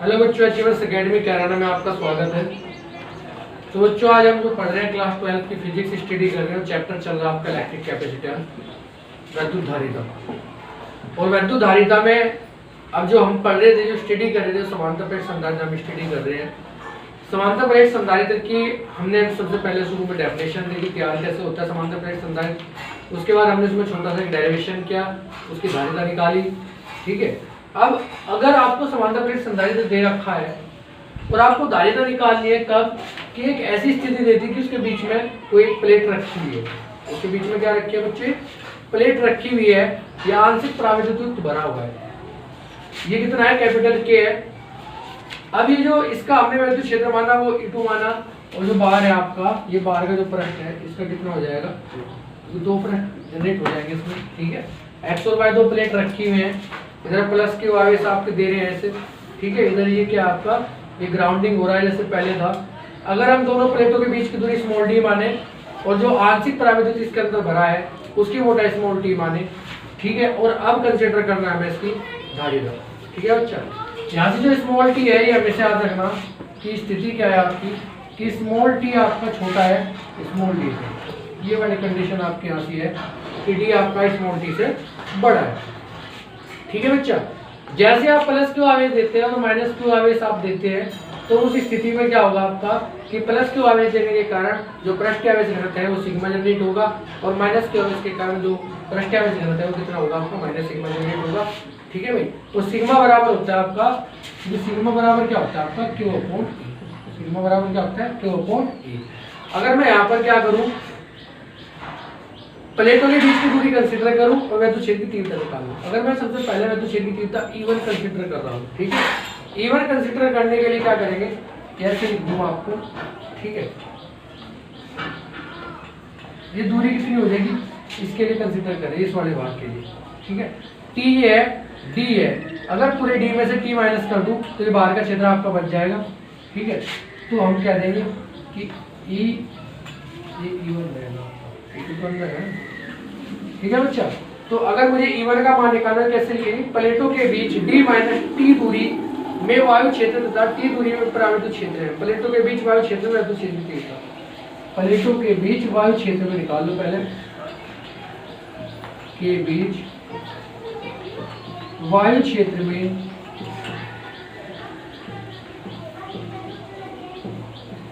Hello बच्चों, achievers academy Kairana में आपका स्वागत है। तो बच्चों, आज हम जो पढ़ रहे हैं क्लास 12 की फिजिक्स स्टडी कर रहे हैं। चैप्टर चल रहा है आपका इलेक्ट्रिक कैपेसिटर, वैद्युत धारिता। और वैद्युत धारिता में अब जो हम पढ़ रहे थे, जो स्टडी कर रहे थे, समांतर प्लेट संधारित्र हम स्टडी कर रहे हैं। समांतर प्लेट संधारित्र की हमने सबसे पहले शुरू में डेफिनेशन देखी, तैयार कैसे होता है समांतर प्लेट संधारित्र। उसके बाद हमने उसमें छोटा सा एक डेरिवेशन किया, उसकी धारिता निकाली। ठीक है, अब अगर आपको समांतर प्लेट संधारित्र दे रखा है और आपको धारिता निकालनी है, कब कि एक ऐसी स्थिति देती है कि उसके बीच में कोई एक प्लेट रखी हुई है। उसके बीच में क्या रखी है बच्चे? प्लेट रखी हुई है, या आंशिक पराविद्युत युक्त भरा हुआ है। ये कितना है? कैपिटल के है। अब ये जो इसका हमने वैद्युत क्षेत्र माना वो E2 माना, और जो बाहर है आपका, ये बाहर का जो पृष्ठ है, इसका कितना हो जाएगा? तो दो पृष्ठ जनरेट हो जाएंगे इसमें। ठीक है, एक्स और वाई दो प्लेट रखी हुई है। इधर प्लस के आवेश आपके दे रहे हैं ऐसे। ठीक है, इधर ये क्या आपका, ये ग्राउंडिंग हो रहा है जैसे पहले था। अगर हम दोनों प्लेटों के बीच की दूरी स्मॉल डी माने और जो आंशिक पराविद्युत इसके अंदर भरा है उसकी मोटाई स्मॉल टी माने। ठीक है, और अब कंसिडर करना है हमें इसकी धारिता। ठीक है बच्चा, यहाँ से जो स्मॉल टी है ये हमेशा याद रखना कि स्थिति क्या है आपकी, कि स्मॉल टी आपका छोटा है स्मॉल डी से। ये वाली कंडीशन आपके यहाँ से है कि डी आपका स्मॉल टी से बड़ा है। ठीक है बच्चा, जैसे आप प्लस क्यू आवेश देते हैं और माइनस क्यू आवेश आप देते हैं, तो उस स्थिति में क्या होगा आपका कि प्लस क्यू आवेश देने के कारण जो पृष्ठ आवेश घनत्व है वो सिग्मा जनरेट होगा, और माइनस क्यू आवेश के कारण जो पृष्ठ आवेश घनत्व है वो कितना होगा आपका? माइनस सिग्मा जनरेट होगा। ठीक है भाई, तो सिग्मा बराबर होता है आपका, ये सिग्मा बराबर क्या होता है आपका? क्यू अपॉन ई। सिग्मा बराबर क्या होता है? क्यू अपॉन ई। अगर मैं यहाँ पर क्या करूँ, प्लेटों के बीच की दूरी कंसीडर करूं और वैद्युत क्षेत्र की तीव्रता निकालूं। अगर मैं सबसे पहले वैद्युत क्षेत्र की तीव्रता E1 कंसीडर कर रहा हूं, ठीक है, E1 कंसीडर करने के लिए क्या करेंगे, कैसे लिख दूं आपको? ठीक है, ये दूरी कितनी हो जाएगी इसके लिए कंसीडर करें, इस वाले भाग के लिए। ठीक है, T ये है, D है। अगर पूरे D में से T माइनस कर दूं तो ये बाहर का क्षेत्र आपका बच जाएगा। ठीक है, तो हम क्या देंगे कि E ये E1 रहेगा। ठीक है बच्चा, तो अगर मुझे E1 का मान निकालना, कैसे लिखेंगे? प्लेटों के बीच D माइनस T दूरी में वायु क्षेत्र तथा T दूरी में पराविद्युत क्षेत्र है। प्लेटों के बीच वायु क्षेत्र में वैद्युत क्षेत्र तीव्रता, प्लेटों के बीच वायु क्षेत्र में निकाल लो पहले, के बीच वायु क्षेत्र में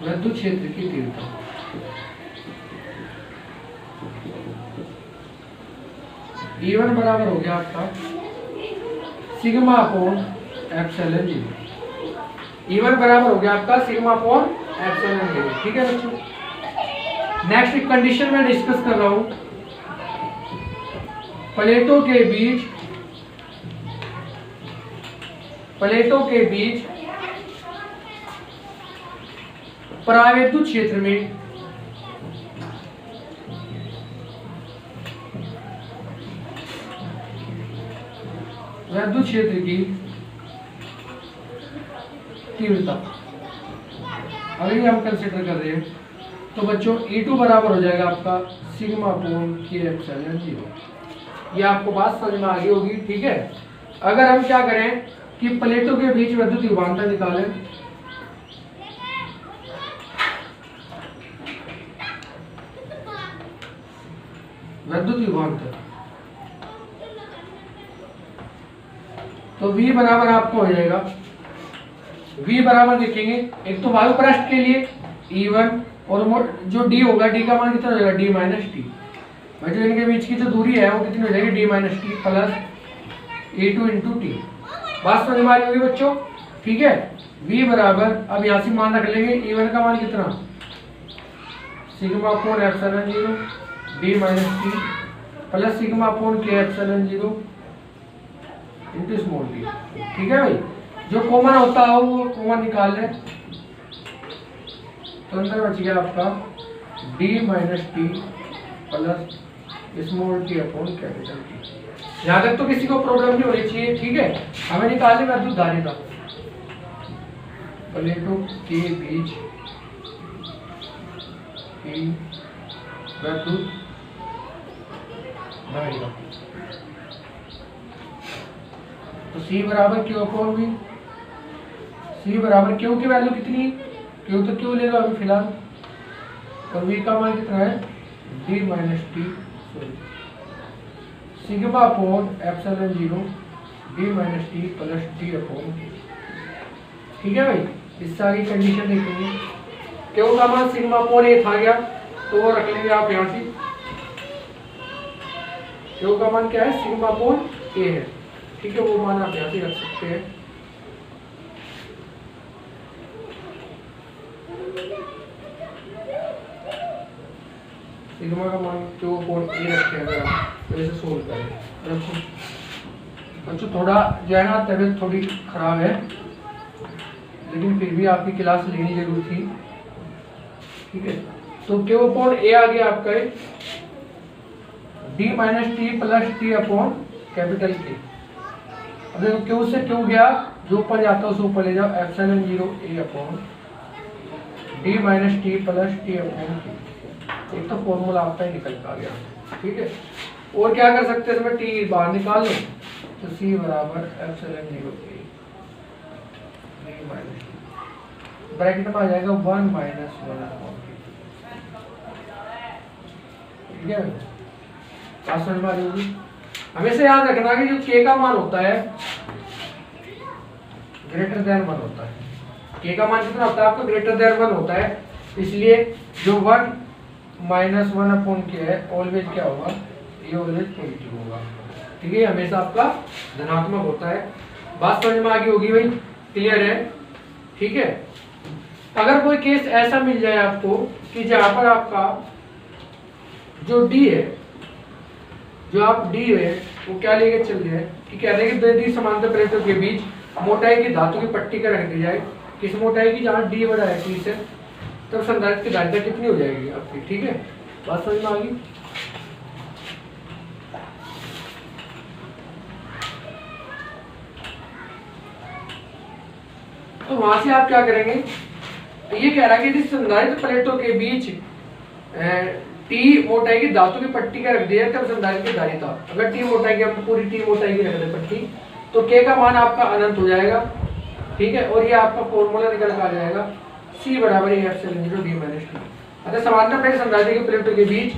वैद्युत क्षेत्र की तीव्रता। E1 बराबर हो गया आपका sigma upon epsilon zero. E1 बराबर हो गया आपका सिग्मा अपॉन एप्सिलॉन जीरो। ठीक है बच्चों, नेक्स्ट एक कंडीशन में डिस्कस कर रहा हूं, प्लेटों के बीच परावैद्युत क्षेत्र में वैद्युत क्षेत्र की तीव्रता अभी हम कंसिडर कर रहे हैं। तो बच्चों E2 बराबर हो जाएगा आपका sigma upon k epsilon zero. ये आपको बात समझ में आ गई होगी। ठीक है, अगर हम क्या करें कि प्लेटों के बीच वैद्युत विभवांतर निकालें, वैद्युत विभवांतर, तो V बराबर आपको हो जाएगा, V बराबर देखेंगे एक तो वायु पृष्ठ के लिए E1, और जो D होगा, D का मान कितना हो जाएगा? D minus T. भाई जो इनके बीच की जो दूरी है वो कितनी हो जाएगी? D minus t plus E2 into T. बात समझ में आ रही होगी बच्चों। ठीक है, V बराबर, अब यहाँ से मान रख लेंगे, E1 का मान कितना? Sigma upon epsilon zero D minus t plus sigma upon k epsilon zero into small t. ठीक है भाई, जो कॉमन होता है वो कॉमन निकाल लें, तो अंदर बच गया आपका D minus t plus small T upon capital T. यहाँ तक तो किसी को प्रॉब्लम नहीं होनी चाहिए। ठीक है, हमें निकालने वैद्युत धारिता प्लेटों के बीच वैद्युत धारिता। तो C बराबर क्यू अपॉन V। सी बराबर क्यू की वैल्यू कितनी, क्यू तो क्यू ले लो अभी फिलहाल, और वी का मान कितना है D minus T sigma upon epsilon 0 D minus t plus D upon T. ठीक है भाई, इससे आगे कंडीशन देखेंगे। क्यू का मान सिग्मा अपॉन ए था गया, तो वो रख लेंगे आप यहाँ से। क्यू का मान क्या है, सिग्मा अपॉन ए है, ठीक है, वो मान आप यहाँ से रख सकते हैं। सिग्मा का मान क्यू अपॉन ए रखे अगर आप तो इसे सोल्व करें। बच्चों थोड़ा जो है ना तबीयत थोड़ी खराब है, लेकिन फिर भी आपकी क्लास लेनी जरूर थी। ठीक है, तो क्यू अपॉन ए आ गया आपका D minus t plus t upon capital के। अब देखो क्यू से क्यू गया, जो ऊपर जाता है उसे ऊपर ले जाओ, epsilon 0 a upon d minus t plus t upon k. एक तो फॉर्मूला आपका ही निकल आ गया। ठीक है, और क्या कर सकते हैं इसमें, टी बाहर निकाल लो, तो सी बराबर epsilon 0 A D minus T, bracket में आ जाएगा 1 माइनस 1 अपॉन के। ठीक है, बात समझ में आ रही होगी। हमेशा याद रखना कि जो के का मान होता है ग्रेटर देन 1 होता है। के का मान कितना होता है आपको, ग्रेटर देन 1 होता है, इसलिए जो 1 माइनस 1 अपॉन के है ऑलवेज क्या होगा, ये ऑलवेज पॉजिटिव होगा। ठीक है, हमेशा आपका धनात्मक होता है। बात समझ में आ गई होगी भाई, क्लियर है। ठीक है, अगर कोई केस ऐसा मिल जाए आपको कि जहां पर आपका जो डी है, जो आप डी है वो क्या लेके चल रहे हैं कि कह रहे हैं कि दो समांतर प्लेटों के बीच मोटाई की धातु की पट्टी का रख दी जाए, किस मोटाई की, जहाँ डी बड़ा है टी से, तब संधारित्र की धारिता कितनी हो जाएगी आपकी। ठीक है, बात समझ में आ गई। तो वहां से आप क्या करेंगे, ये कह रहा है कि संधारित्र प्लेटों के बीच टी मोटाई की धातु की पट्टी का रख दिया तब संधारित्र की धारिता, अगर टी मोटाई की, आपको पूरी टी मोटाई की रख दे पट्टी, तो के का मान आपका अनंत हो जाएगा। ठीक है, और ये आपका फॉर्मूला निकल कर आ जाएगा सी बराबर एप्सिलॉन 0 डी माइनस टी। अतः समांतर प्लेट संधारित्र की प्लेटों के बीच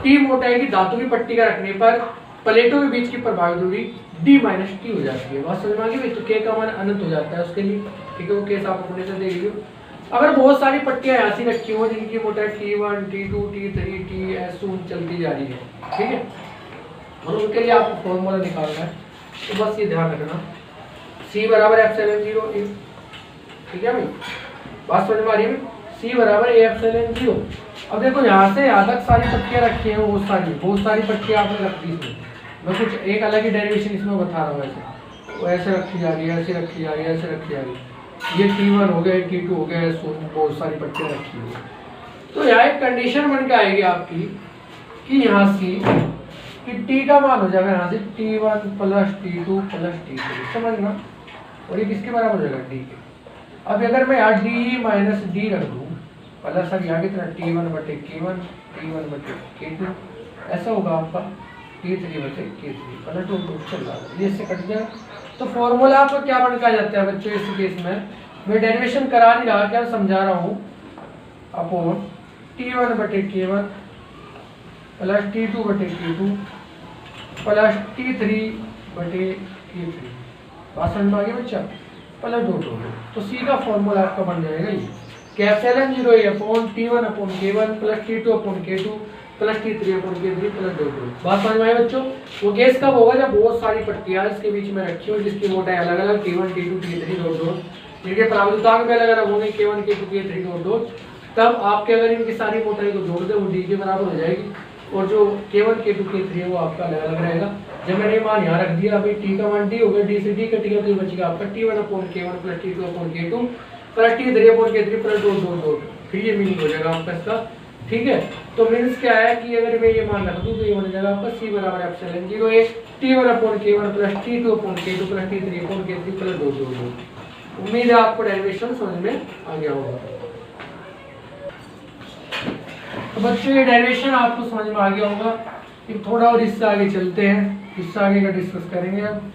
टी मोटाई की धातु की पट्टी का रखने पर प्लेटों के बीच की प्रभावी दूरी डी माइनस टी हो जाती है। बात समझ में आ गई, तो के का मान अनंत हो जाता है उसके लिए। ठीक है, वो केस आप अपने से देख लीजिए। अगर बहुत सारी पट्टियां ऐसी रखी हो जिनकी मोटाई T1, T2, T3, T चलती जा रही है, ठीक है, और उनके लिए आपको फॉर्मूला निकालना है, तो बस ये ध्यान रखना, C बराबर एप्सिलॉन 0 A। ठीक है भाई, बात समझ में आ रही है, C बराबर एप्सिलॉन 0। अब देखो यहाँ से यहाँ तक सारी पट्टियां रखी हैं, बहुत सारी पट्टियां आपने रख दी इसमें। मैं कुछ एक अलग ही डेरिवेशन इसमें बता रहा हूँ, ऐसे रखी जा रही है, ऐसे रखी जा रही है, ऐसे रखी जा रही है, ये T1 हो गया, T2 हो गया, बहुत सारी पट्टियां रखी हुई। तो यहाँ एक कंडीशन बन के आएगी आपकी कि यहाँ से कि T का मान हो जाएगा यहाँ से T1 plus T2 plus T3, समझना, और ये किसके बराबर हो जाएगा, D के। अब अगर मैं यहाँ D माइनस डी रख दूँ प्लस, अब यहाँ की तरह T1 बटे K1, T1 बटे K2, ऐसा होगा आपका T3 बटे K3 प्लस 2 चल रहा है, ये इससे कट जाएगा। तो फॉर्मूला आपको क्या बन के आ जाता है बच्चों, इस केस में मैं डेरिवेशन करा नहीं रहा, क्या समझा रहा हूँ, अपॉन T1 बटे K1 प्लस T2 बटे K2 प्लस T3 बटे K3। बात समझ में आ गई बच्चा, प्लस 2 तो C का फॉर्मूला आपका बन जाएगा ये कि epsilon 0 A upon T1 upon K1 plus T2 upon K2 plus T3 upon K3 plus 2। बात समझ में आई बच्चों। वो केस कब होगा जब बहुत सारी पट्टियां इसके बीच में रखी हो जिसकी मोटाई अलग अलग T1 T2 T3 2 जिनके प्रावधान भी अलग अलग होंगे K1 K2 K3 2, तब आपके अगर इनकी सारी मोटाई को जोड़ दे वो D के बराबर हो जाएगी, और जो K1 K2 K3 है वो आपका अलग अलग रहेगा। जब मैंने मान यहाँ रख दिया, अभी T का मान D हो गया, D से D कट गया, तो बचेगा आपका T1 upon K1 plus T2 upon K2 plus T3 upon K3 plus 2, फिर ये मीनिंग हो जाएगा आपका इसका। ठीक है, तो मीन्स क्या है कि अगर मैं ये मान रख दूं तो ये बन जाएगा आपका C बराबर epsilon 0 A T1 upon K1 plus T2 upon K2 plus T3 upon K3 plus 2। उम्मीद है आपको डेरिवेशन समझ में आ गया होगा। तो बच्चों ये डेरिवेशन आपको समझ में आ गया होगा। कि थोड़ा और इससे आगे चलते हैं, इससे आगे का डिस्कस करेंगे अब।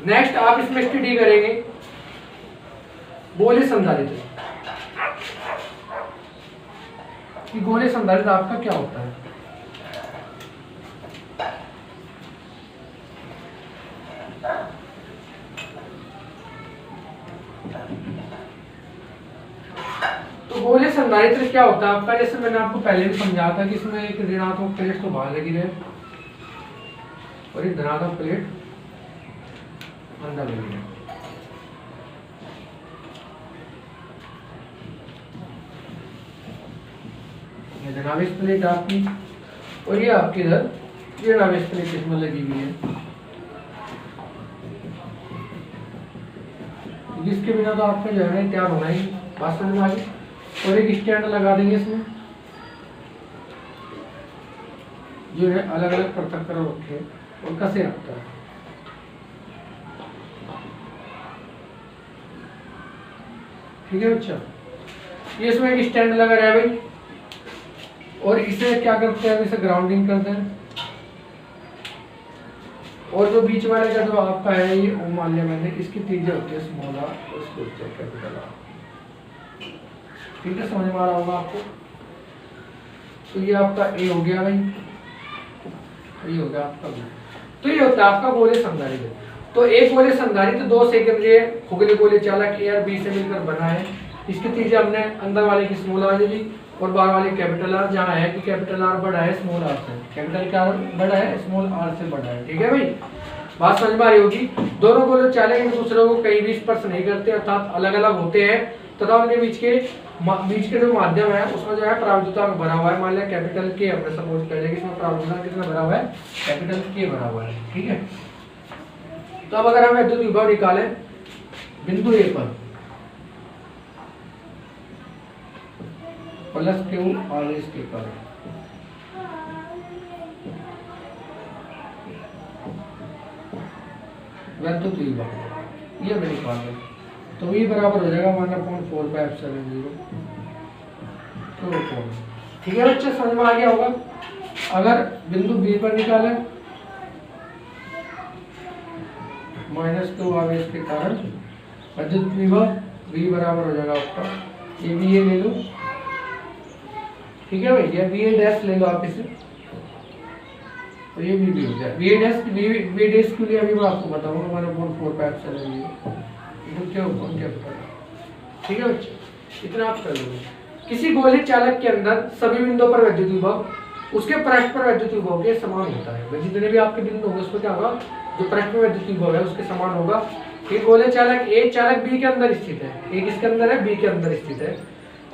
नेक्स्ट आप इसमें स्टडी करेंगे गोले संधारित्र कि गोले संधारित्र आपका क्या होता है। तो गोले संधारित्र क्या होता है आपका, जैसे मैंने आपको पहले भी समझाया था कि इसमें एक ऋणात्मक प्लेट तो बाहर लगी रहे और एक धनात्मक प्लेट अंदर लगी रहे। ये धनावेश प्लेट आपकी और ये आपके इधर ऋणावेश प्लेट इसमें लगी हुई है, जिसके बिना तो आपका जो है तैयार होना ही बात समझ में आ गई। और एक स्टैंड लगा देंगे इसमें जो है अलग अलग पृथक कर रखे और कसे रखता है। ठीक है बच्चा, ये इसमें एक स्टैंड लगा रहा है भाई, और इसे क्या करते हैं, इसे ग्राउंडिंग करते हैं। और जो बीच वाले का जो आपका है ये मान लिया मैंने, इसकी त्रिज्या होती है स्मॉल आर, उसको होती है कैपिटल आर। ठीक है, समझ में आ रहा होगा आपको। तो ये आपका ए हो गया भाई, ये हो गया आपका बी। तो ये होता है आपका गोले संधारित्र। तो एक गोले संधारित्र दो सेकेंडरी खोखले गोले चालक ए और बी से मिलकर बना है। इसकी त्रिज्या हमने अंदर वाले की स्मॉल आर ले ली और बाहर वाले कैपिटल आर, जहाँ है कि कैपिटल आर बड़ा है स्मॉल आर से, कैपिटल का आर बड़ा है स्मॉल आर से बड़ा है। ठीक है भाई, बात समझ में आ रही होगी। दोनों गोले चालक एक दूसरे को कहीं भी स्पर्श नहीं करते, अर्थात अलग अलग होते हैं तथा उनके बीच के जो माध्यम है उसमें जो है पराविद्युतांक भरा हुआ है। मान लिया कैपिटल के, हमने सपोज कर लिया कि इसमें पराविद्युतांक कितना भरा हुआ है, कैपिटल के भरा हुआ है। ठीक है, तो अब अगर हम विद्युत विभव निकालें बिंदु ए पर प्लस क्यू आवेश के कारण, विद्युत विभव ये हमें निकाल रहे, तो ये बराबर हो जाएगा 1/4 पाई एप्सिलॉन 0 तो कोण। ठीक है बच्चे, समझ में आ गया होगा। अगर बिंदु बी पर निकाले -2 आवेश के कारण विद्युत विभव V बराबर हो जाएगा आपका, ये भी ये ले लो। ठीक है भाई, ये VA डैश ले लो आप इसे, तो ये भी हो जाए VA डैश के लिए अभी मैं आपको बताऊंगा 1/4 पाई एप्सिलॉन 0 क्या पता। ठीक है बच्चे, इतना आप कर लोगे। किसी गोले चालक के अंदर सभी बिंदुओं पर विद्युत विभव उसके पृष्ठ पर विद्युत विभव के समान होता है। जितने भी आपके बिंदु होंगे उसमें क्या होगा, जो पृष्ठ में विद्युत विभव है उसके समान होगा। ये गोले चालक ए चालक बी के अंदर स्थित है, ए किसके अंदर है, बी के अंदर स्थित है।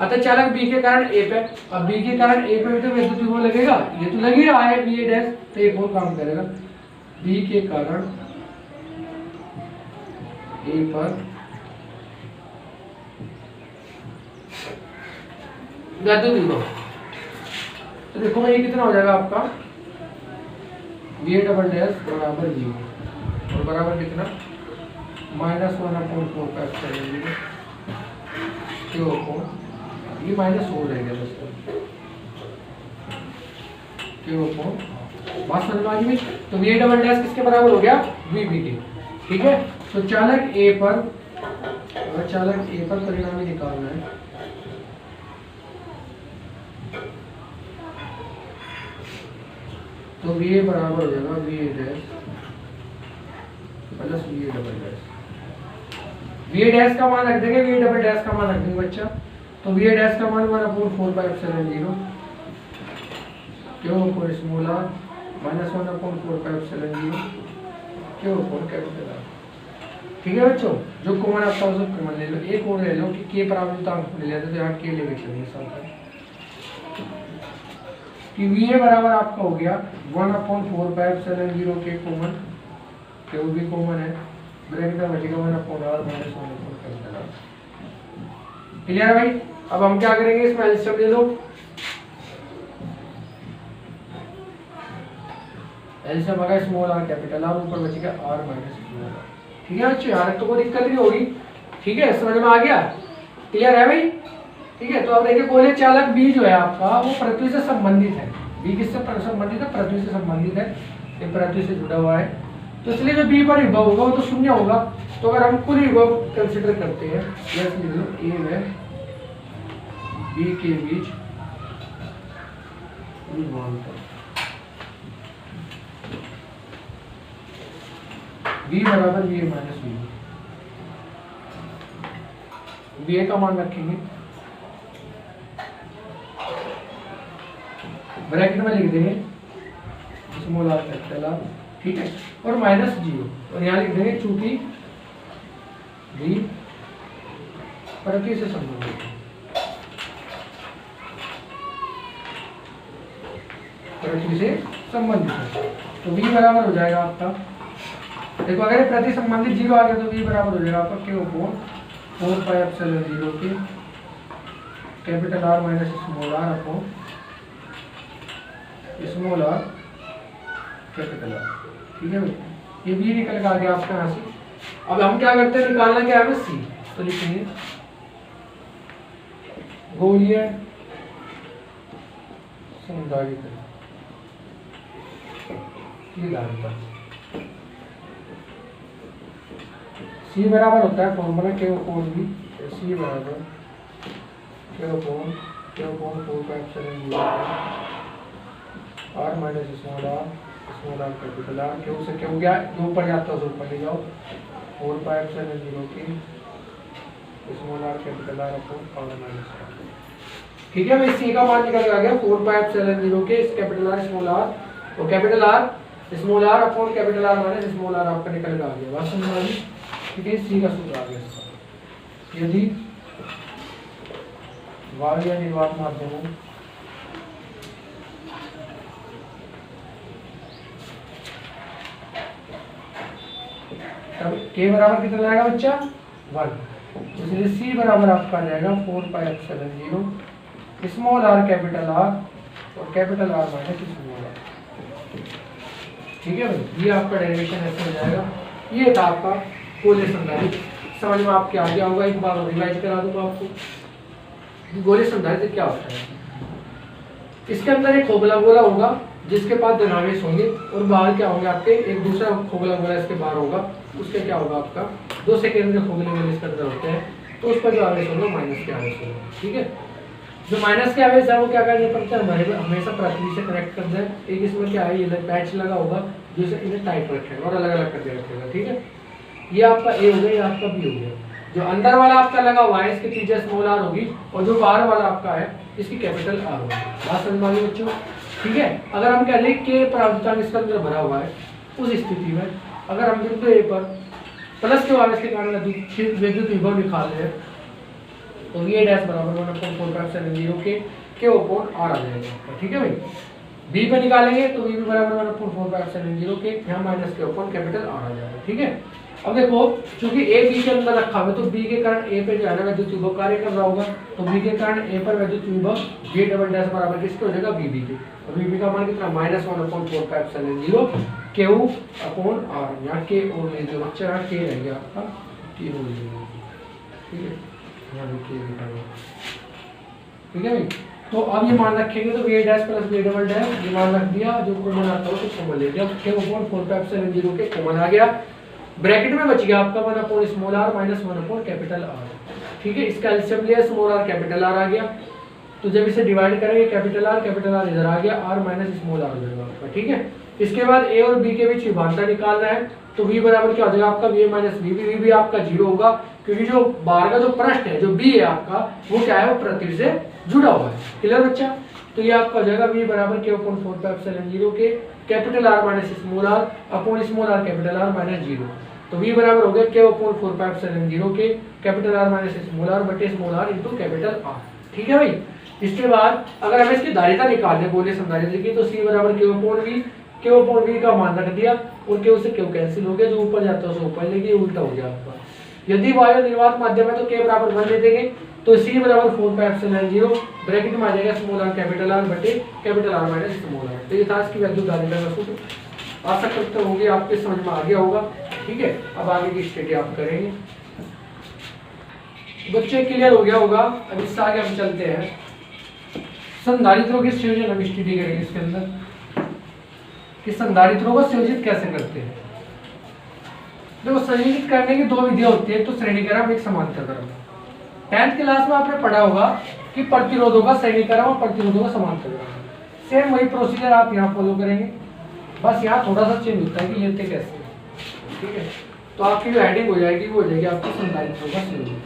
अतः चालक बी के कारण ए पे, अब बी के कारण ए पे भी तो विद्युत विभव लगेगा, ये तो लग ही रहा है VA डैश, तो एक और काम करेगा, बी के कारण ए पर विद्युत विभव, तो देखो भाई ये कितना हो जाएगा आपका VA डबल डैश बराबर 0 और बराबर कितना -1/4 पाई एप्सिलॉन 0 क्यों को ये माइनस हो जाएगा दोस्तों क्यों को बात समझ में आ गई। तो VA डबल डैश किसके बराबर हो गया, VBT। ठीक है, तो चालक ए पर, अगर चालक ए पर परिणामी निकालना है तो VA बराबर हो जाएगा VA dash plus VA double dash. VA dash का मान रख देंगे, VA डबल डैश का मान रख देंगे बच्चा, तो VA डैश का मान 1/4 पाई एप्सिलॉन 0 क्यों कोई स्मॉल आर -1/4 पाई एप्सिलॉन 0 क्यों कोण कैपिटल आर। ठीक है बच्चों, जो कॉमन आपका उसे कॉमन ले लो, एक और ले लो कि के पराविद्युतांक ले लेते तो यहाँ के लेके चलिए साथ में कि VA बराबर आपका हो गया 1/4 पाई एप्सिलॉन 0 के कॉमन, क्यों भी कॉमन है, ब्रैकेट में बचेगा 1/r - 1/4 कैपिटल आर। क्लियर है भाई। अब हम क्या करेंगे, इसमें एलसीएम ले लो, एलसीएम आ गया स्मॉल आर कैपिटल आर, ऊपर बचेगा r - स्मॉल आर। ठीक है बच्चों, यहाँ तक तो कोई दिक्कत नहीं होगी। ठीक है, समझ में आ गया, क्लियर है भाई। ठीक है, तो अब देखिए गोले चालक बी जो है आपका वो पृथ्वी से संबंधित है। बी किससे संबंधित है, पृथ्वी से संबंधित है, ये पृथ्वी से जुड़ा हुआ है। तो इसलिए जो बी पर विभव होगा वो तो शून्य होगा। तो अगर हम कुल विभव कंसिडर करते हैं, ए व बी के बीच विभवांतर, बी बराबर बी माइनस बी, बी का मान रखेंगे, ब्रैकेट में लिख देंगे स्मॉल आर कैपिटल आर, ठीक है, और माइनस 0, और यहाँ लिख देंगे चूंकि बी प्रति से संबंधित, प्रति से संबंधित है, तो v बराबर हो जाएगा आपका, देखो अगर प्रति संबंधित 0 आ गया तो v बराबर हो जाएगा आपका k अपॉन 4 पाई एप्सिलॉन 0 के capital R minus small r upon small r capital R, ठीक है भाई, ये भी निकल के आ गया आपका यहाँ से। अब हम क्या करते हैं, निकालना क्या है, सी, तो लिखेंगे गोलीय संधारित्र की धारिता, सी बराबर होता है फॉर्मूला के अपॉन बी, सी बराबर के upon 4 pi epsilon 0 r minus small r capital R, क्यों से क्यों गया, 2 पर जाता है तो ऊपर ले जाओ, 4 पाई एप्सिलॉन 0 की small r capital R upon r minus r, ठीक है भाई। सी का मान निकल आ गया 4 पाई एप्सिलॉन 0 के कैपिटल R स्मॉल r, तो capital R small r upon capital R minus small r आपका निकल के आ गया, बात समझ में, ठीक है। सी का सूत्र आ गया इसका, यदि वायु या निर्वात माध्यमों तब के बराबर कितना आएगा बच्चा 1, इसलिए सी बराबर आपका आ जाएगा 4 pi epsilon 0 small r capital R और capital R minus small r, ठीक है भाई। ये आपका डेरिवेशन ऐसे हो जाएगा। ये था आपका गोले संधारित्र, समझ में आपके आ गया होगा, एक बार रिवाइज करा दूंगा आपको। गोले संधारित्र क्या होता है, इसके अंदर एक खोखला गोला होगा जिसके पास धनावेश होंगे और बाहर क्या होंगे आपके, एक दूसरा खोखला गोला इसके बाहर होगा, उसके क्या होगा आपका 2 सेकेंड के खोखले गोले इसके अंदर होते हैं, तो उस पर जो आवेश होगा माइनस के आवेश होगा, ठीक है। जो माइनस के आवेश है वो क्या करने पड़ता है, हमारे हमेशा पृथ्वी से कनेक्ट कर दे। एक इसमें क्या है, ये पैच लगा होगा जो इसे इन्हें टाइट रखेगा और अलग अलग करके रखेगा, ठीक है। ये आपका ए हो गया, ये आपका बी हो गया। जो अंदर वाला आपका लगा हुआ है इसकी त्रिज्या स्मॉल r होगी और जो बाहर वाला आपका है इसकी कैपिटल R होगी, बात समझ में आ गई बच्चों, ठीक है। अगर हम कह लें कि परावर्तन इसके अंदर भरा हुआ है, उस स्थिति में अगर हम बिंदु ए पर प्लस के आवेश के कारण विद्युत विभव निकाल रहे हैं तो v डैश बराबर 1/4 पाई एप्सिलॉन 0 के अपॉन r आ जाएगा, ठीक है भाई। b पे निकालेंगे तो v बराबर 1/4 पाई एप्सिलॉन 0 के यहाँ माइनस के अपॉन कैपिटल r आ जाएगा, ठीक है। अब देखो चूंकि a b के अंदर रखा हुआ है तो b के कारण a पे जो है ना विद्युत विभव कार्य कर रहा होगा, तो b के कारण a पर विद्युत विभव v डबल डैश बराबर किसके हो जाएगा, bb के। तो bb का मान कितना -1/4 pi epsilon 0 q upon r, यहाँ k और ले जो बच्चा यहाँ k रह गया आपका t हो जाएगा, ठीक है, यहाँ भी k लिखा हुआ, ठीक है भाई। तो अब ये मान रखेंगे तो v dash plus v double dash, ये मान रख दिया, जो कॉमन आता हो तो कॉमन ले लिया, q अपॉन 4 पाई एप्सिलॉन 0 के कॉमन आ गया, ब्रैकेट में बच गया आपका 1/स्मॉल r माइनस 1/कैपिटल R, ठीक है। इसका एलसीएम लिया स्मॉल r कैपिटल R आ गया, तो जब इसे डिवाइड करेंगे कैपिटल R इधर आ गया, r माइनस स्मॉल r हो जाएगा आपका, ठीक है। इसके बाद a और b के बीच विभाजन निकालना है, तो v बराबर क्या हो जाएगा आपका v माइनस v भी आपका 0 होगा, क्योंकि जो बाहर का जो पृष्ठ है जो b है आपका वो क्या है, वो पृथ्वी से जुड़ा हुआ है, क्लियर बच्चा। तो ये आपका हो जाएगा v बराबर q अपॉन 4 पाई एप्सिलॉन 0 के capital R minus small r upon small r capital R minus 0, तो v बराबर हो गया q अपॉन 4 पाई एप्सिलॉन 0 के capital R minus small r बटे small r into capital R, ठीक है भाई। इसके बाद अगर हमें इसकी धारिता निकालनी है गोलीय संधारित्र की, तो c बराबर q अपॉन v का मान रख दिया और q से q कैंसिल हो गया, जो ऊपर जाता है उसे ऊपर ले गया, उल्टा हो गया आपका। यदि वायु निर्वात माध्यम है तो k बराबर 1 ले देंगे, तो c बराबर 4 पाई एप्सिलॉन 0 ब्रैकेट में आ जाएगा स्मॉल r कैपिटल R बटे capital R minus small r। तो ये था इसकी वैल्यू धारिता का सूत्र, आशा करते होंगे आपके समझ में आ गया होगा, ठीक है। अब आगे की स्टडी आप करेंगे, बच्चे क्लियर हो गया होगा। अब इससे आगे हम चलते हैं, संधारित्रों के संयोजन हम स्टडी करेंगे इसके अंदर कि संधारित्रों को संयोजित कैसे करते हैं। देखो संयोजित करने की दो विधियां होती है, तो श्रेणीक्रम एक समांतरक्रम। 10th क्लास में आपने पढ़ा होगा कि प्रतिरोधों का श्रेणीक्रम और प्रतिरोधों का समांतरक्रम। सेम वही प्रोसीजर आप यहाँ फॉलो करेंगे, बस यहाँ थोड़ा सा चेंज होता है कि लेते कैसे, ठीक है। तो आपकी जो हेडिंग हो जाएगी वो हो जाएगी आपकी संधारित्रों का संयोजन।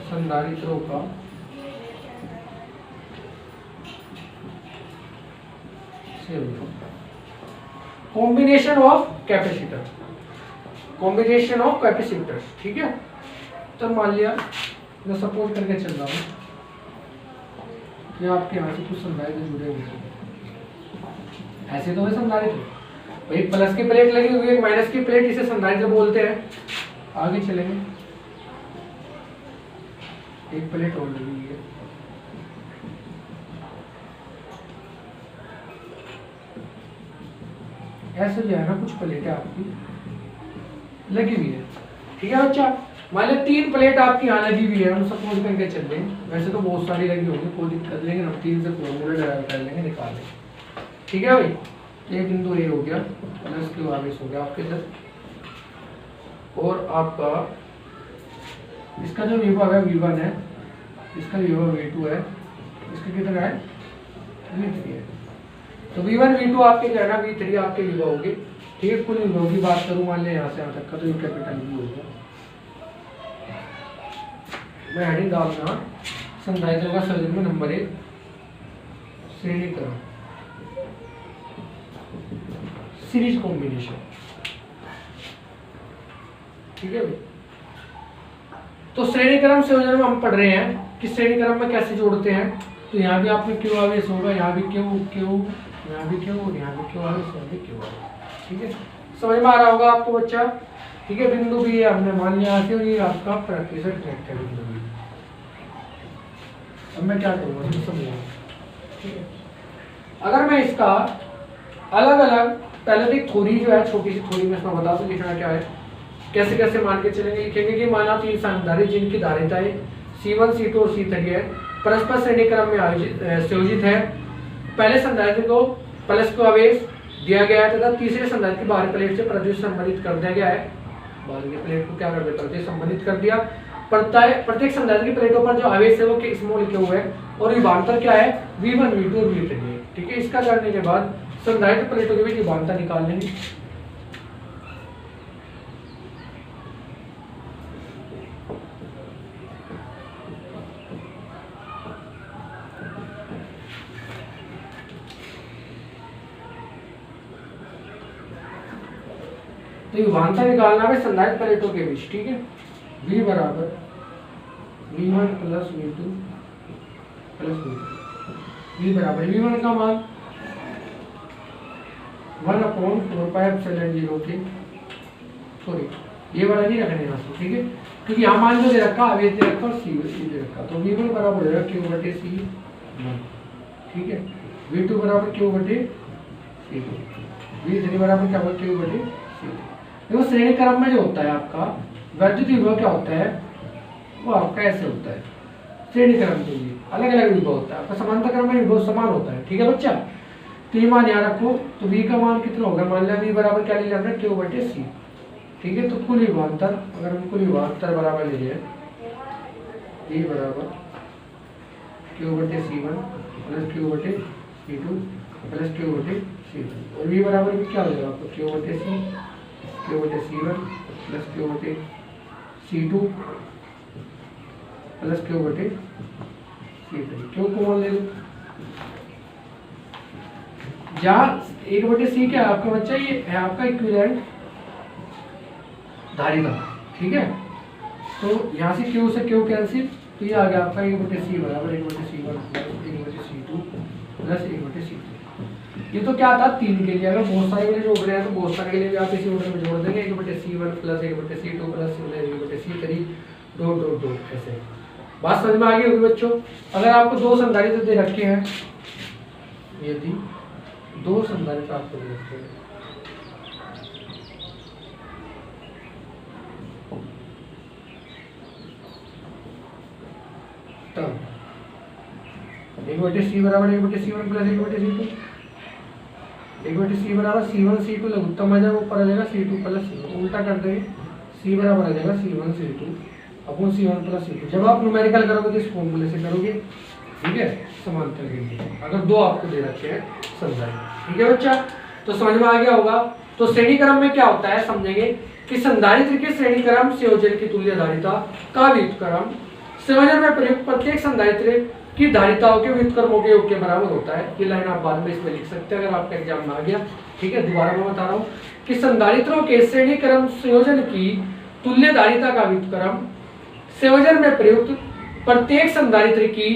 संधारित्रों का combination of capacitor, combination of capacitor, ठीक है। तो मान लिया मैं सपोज करके चल रहा हूँ कि आपके यहाँ से कुछ संधारित्र जुड़े हुए हैं, ऐसे तो है संधारित्र, भाई प्लस की प्लेट लगी हुई है, माइनस की प्लेट, इसे संधारित्र बोलते हैं। आगे चलेंगे, एक प्लेट और लगी हुई है, ऐसे जो है ना कुछ प्लेटें आपकी लगी हुई है, ठीक है बच्चा। मान लो 3 प्लेट आपकी यहाँ लगी हुई है, हम सपोज करके चल रहे हैं, वैसे तो बहुत सारी लगी होंगी, कोई दिक्कत नहीं, हम 3 से फॉर्मूला डिराइव कर लेंगे, निकाल लेंगे, ठीक है भाई। एक बिंदु ए हो गया, प्लस क्यू आवेश हो गया आपके इधर, और आपका इसका जो विभव है V1 है, इसका विभव V2 है, इसका कितना है V3 है। तो V1 V2 आपके जो है ना V3 आपके विभव होगी, ठीक है। कुल विभव की बात करूँ, मान लें यहाँ से यहाँ तक का, तो ये कैपिटल V हो गया। मैं हेडिंग डालूंगा संधारित्रों का संयोजन में नंबर 1 श्रेणीक्रम, सीरीज कॉम्बिनेशन, ठीक है भाई। तो श्रेणीक्रम संयोजन में हम पढ़ रहे हैं कि श्रेणीक्रम में कैसे जोड़ते हैं। तो यहाँ भी आपने क्यू आवेश होगा, यहाँ भी क्यू, यहाँ भी क्यू, यहाँ भी क्यू आवेश, यहाँ भी क्यू आवेश, ठीक है। समझ में आ रहा होगा आपको बच्चा, ठीक है। बिंदु भी हमने मान लिया और ये आपका प्रतिशत कनेक्ट है बिंदु भी। अब मैं क्या करूँगा समझिए, ठीक है। अगर मैं इसका अलग अलग पहले तो थोड़ी जो है छोटी सी थोड़ी मैं इसमें बता दूं लिखना क्या है, कैसे कैसे मान के चलेंगे। लिखेंगे कि माना 3 संधारित्र जिनकी धारिताएं C1, C2 और C3 है, परस्पर श्रेणीक्रम में संयोजित है। पहले संधारित्र को प्लस को आवेश दिया गया है तथा तीसरे संधारित्र की बाहरी प्लेट से प्रत्युत संबंधित कर दिया गया है। बाहरी प्लेट को क्या कर दिया, प्रत्युत संबंधित कर दिया। प्रत्येक संधारित्र की प्लेटों पर जो आवेश है वो स्मॉल लिखे हुए हैं और विभवांतर क्या है V1, V2 और V3 है, ठीक है। इसका करने के बाद संधारित्र प्लेटों के बीच विभवांतर निकाल लेंगे। तो विभवांतर निकालना है संधारित्र प्लेटों के बीच, ठीक है। V बराबर V1 plus V2 plus V3। V बराबर V1 का मान 1/4πε0 के, सॉरी ये वाला नहीं रखने यहाँ से, ठीक है, क्योंकि यहाँ मान जो दे रखा आवेश दे रखा और C दे रखा। तो V1 बराबर हो जाएगा Q/C1, ठीक है। V2 बराबर Q/C2, V3 बराबर क्या होगा Q/C3। देखो श्रेणी क्रम में जो होता है आपका वैद्युत विभव क्या होता है, वो आपका ऐसे होता है। श्रेणी क्रम के लिए अलग अलग विभव होता है, आपका समांतर क्रम में विभव समान होता है, ठीक है बच्चा। तो ये मान यहाँ रखो, तो V का मान कितना होगा, मान लिया V बराबर क्या ले लिया हमने Q/C, ठीक है। तो कुल विभवांतर, अगर हम कुल विभवांतर बराबर ले लिया V बराबर Q/C1 plus Q/C2 plus Q/C3 और V बराबर भी क्या हो जाएगा आपको Q/C1 plus Q/C2 plus Q/C3। क्यों कॉमन ले लो, जहाँ 1/C क्या है आपका बच्चा, ये है आपका इक्विवेलेंट धारिता, ठीक है। तो यहाँ से Q से Q कैंसिल, तो ये आ गया आपका 1/C बराबर 1/C1 plus 1/C2 plus 1/C3। ये तो क्या था 3 के लिए, अगर बहुत सारे के लिए जोड़ रहे हैं तो बहुत सारे के लिए भी आप इसी ऑर्डर में जोड़ देंगे 1/C1 plus 1/C2 plus 1/C3 dot dot dot ऐसे। बात समझ में आ गई होगी बच्चों। अगर आपको 2 संधारित्र दे रखे हैं, यदि 2 संधारित्र आपको दे रखे हैं, तब 1/C बराबर 1/C1 प्लस 1/C2 1 बटे सी बराबर C1 C2 लघुत्तम आ जाएगा, ऊपर आ जाएगा C2 प्लस C1, उल्टा कर देंगे C बराबर आ जाएगा C1 C2 अपन C1 प्लस C2। जब आप न्यूमेरिकल करोगे तो इस फॉर्मूले से करोगे, ठीक है, समांतर के लिए अगर दो आपको दे रखे हैं संधारित्र, ठीक है बच्चा, तो समझ में आ गया होगा। तो श्रेणी क्रम में क्या होता है समझेंगे कि संधारित्र के श्रेणी क्रम संयोजन की तुल्य धारिता का व्युत्क्रम संयोजन में प्रयुक्त प्रत्येक संधारित्र की धारिताओं के व्युत्क्रमों के योग के बराबर होता है। ये लाइन आप बाद में इसमें लिख सकते हैं अगर आपका एग्जाम में आ गया, ठीक है। दोबारा मैं बता रहा हूँ कि संधारित्रों के श्रेणी क्रम संयोजन की तुल्य धारिता का व्युत्क्रम संयोजन में प्रयुक्त प्रत्येक संधारित्र की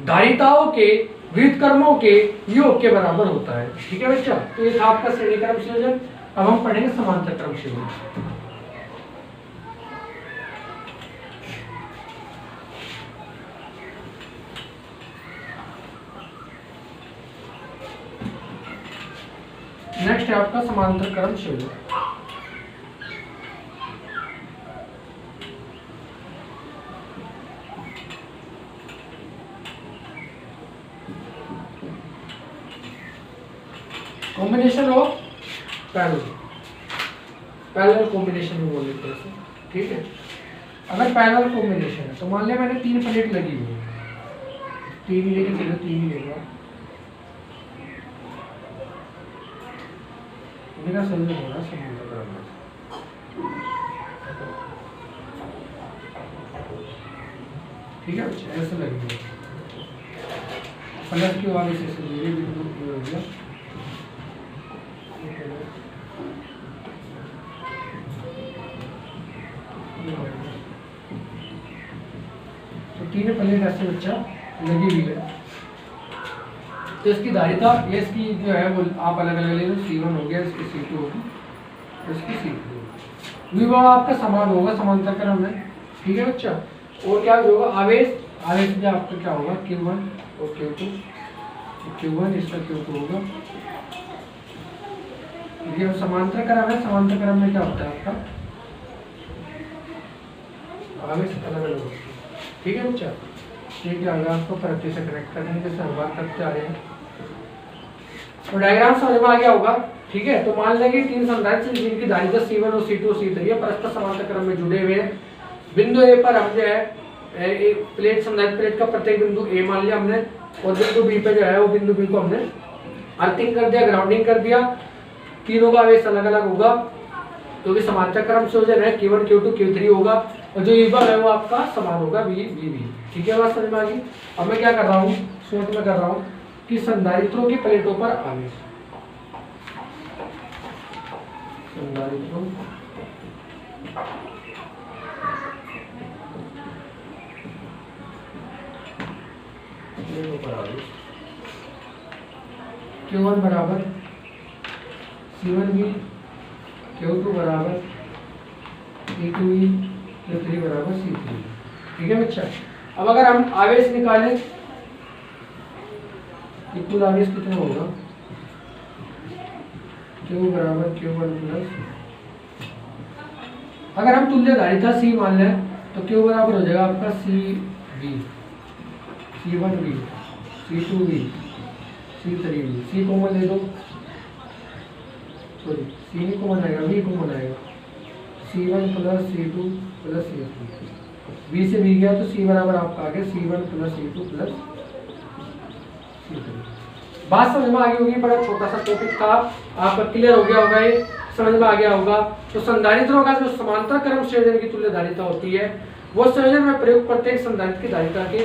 धारिताओं के व्युत्क्रमों के योग के बराबर होता है, ठीक है बच्चा। तो ये था आपका श्रेणी क्रम संयोजन। अब हम पढ़ेंगे समांतर क्रम संयोजन। नेक्स्ट है आपका समांतर क्रम संयोजन। कॉम्बिनेशन ऑफ पैरेलल कॉम्बिनेशन में बोल लेते हैं, ठीक है। अगर पैरेलल कॉम्बिनेशन है तो मान लिया मैंने 3 प्लेट लगी हुई है, 3 ही लेके चलो, 3 ही लेगा, मेरा संयोजन होगा समांतर क्रम में, ठीक है बच्चा, ऐसे लगेगा प्लस के वाले से बिंदु हो गया, तो 3 प्लेट ऐसे बच्चा लगी हुई है, तो इसकी धारिता ये इसकी जो है वो आप अलग अलग ले लो, C1 हो गया, इसकी C2 होगी, इसकी C3 होगी, विभव आपका समान होगा समांतर क्रम में, ठीक है बच्चा। और क्या होगा आवेश, आवेश में आपका क्या होगा Q1 और Q2, Q1 इसका Q2 होगा, ये समांतर क्रम है। समांतर क्रम में क्या होता है आपका आवेश अलग अलग होता है, ठीक है बच्चा। ठीक है, अगर आपको प्रति से कनेक्ट करने के हर बार करते आ रहे हैं तो डायग्राम समझ में आ गया होगा, ठीक है। तो मान लेंगे 3 संधारित्र जिनकी धारिता C1 और C2 और C3 है, परस्पर समांतर क्रम में जुड़े हुए हैं। बिंदु A पर हम जो है एक प्लेट संधारित्र प्लेट का प्रत्येक बिंदु A मान लिया हमने, और बिंदु B पे जो है वो बिंदु B को हमने अर्थिंग कर दिया, ग्राउंडिंग कर दिया। तीनों का आवेश अलग अलग होगा क्योंकि समांतर क्रम संयोजन है, Q1 Q2 Q3 होगा, और जो विभव है वो आपका समान होगा VV, ठीक है। बात समझ में आ गई। अब मैं क्या कर रहा हूँ, शॉर्ट में कर रहा हूँ कि संधारित्रों की प्लेटों पर आवेश, संधारित्रों प्लेटों पर आवेश Q1 बराबर C1V, Q2 बराबर C2V, Q3 बराबर C3, ठीक है बच्चा। अब अगर हम आवेश निकालें कि कुल आवेश कितना होगा, Q बराबर Q1 प्लस, अगर हम तुल्य धारिता C मान लें तो Q बराबर हो जाएगा आपका CV, C1V, C2V, C3V, C common ले दो, सॉरी C नहीं कॉमन आएगा, V कॉमन आएगा, C1 plus C2 plus C3, V से V गया तो C बराबर आपका आ गया C1 plus C2 plus C3। बात समझ में आ गई होगी, बड़ा छोटा सा टॉपिक था, आपका क्लियर हो गया होगा, ये समझ में आ गया होगा। तो संधारित्रों का जो समांतर क्रम संयोजन की तुल्य धारिता होती है वो संयोजन में प्रयुक्त प्रत्येक संधारित्र की धारिता के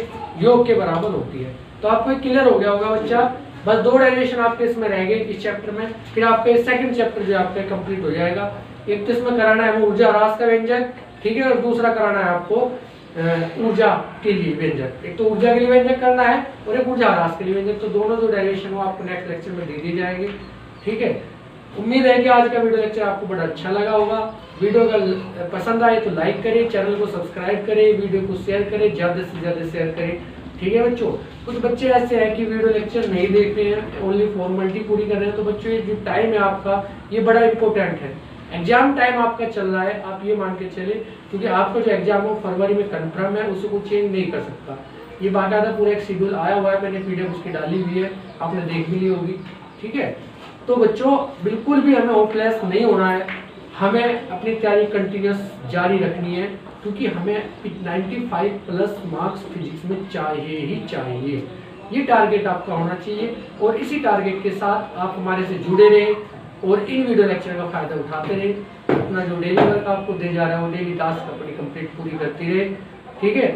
योग के बराबर होती है। तो आपको क्लियर हो गया होगा बच्चा। बस 2 डेरिवेशन आपके इसमें रह गए इस चैप्टर में, फिर आपके सेकंड चैप्टर जो आपका कंप्लीट हो जाएगा। एक तो इसमें कराना है वो ऊर्जा ह्रास का व्यंजक, ठीक है, और दूसरा कराना है आपको ऊर्जा के लिए व्यंजक। एक तो ऊर्जा के लिए व्यंजक करना है और एक ऊर्जा ह्रास के लिए व्यंजक। तो दोनों जो डेरिवेशन वो आपको नेक्स्ट लेक्चर में दे दिए जाएंगे, ठीक है। उम्मीद है कि आज का वीडियो लेक्चर आपको बड़ा अच्छा लगा होगा। वीडियो अगर पसंद आए तो लाइक करें, चैनल को सब्सक्राइब करें, वीडियो को शेयर करें, ज़्यादा से ज़्यादा शेयर करें, ठीक है बच्चों। कुछ बच्चे ऐसे हैं कि वीडियो लेक्चर नहीं देख रहे हैं, ओनली फॉर्मेलिटी पूरी कर रहे हैं। तो बच्चों ये जो टाइम है आपका ये बड़ा इंपॉर्टेंट है। एग्जाम टाइम आपका चल रहा है, आप ये मान के चले, क्योंकि आपका जो एग्जाम हो फरवरी में कंफर्म है, उसको चेंज नहीं कर सकता। ये बाकायदा पूरा एक शेड्यूल आया हुआ है, मैंने पीडीएफ उसकी डाली हुई है, आपने देख भी ली होगी, ठीक है। तो बच्चों बिल्कुल भी हमें होपलेस नहीं होना है, हमें अपनी तैयारी कंटिन्यूस जारी रखनी है, क्योंकि हमें 95 प्लस मार्क्स फिजिक्स में चाहिए ही चाहिए। ये टारगेट आपका होना चाहिए और इसी टारगेट के साथ आप हमारे से जुड़े रहें और इन वीडियो लेक्चर का फायदा उठाते रहें। अपना जो डेली वर्क आपको दे जा रहा है वो डेली टास्क अपनी कंप्लीट पूरी करती रहे। ठीक है,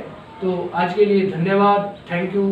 तो आज के लिए धन्यवाद, थैंक यू।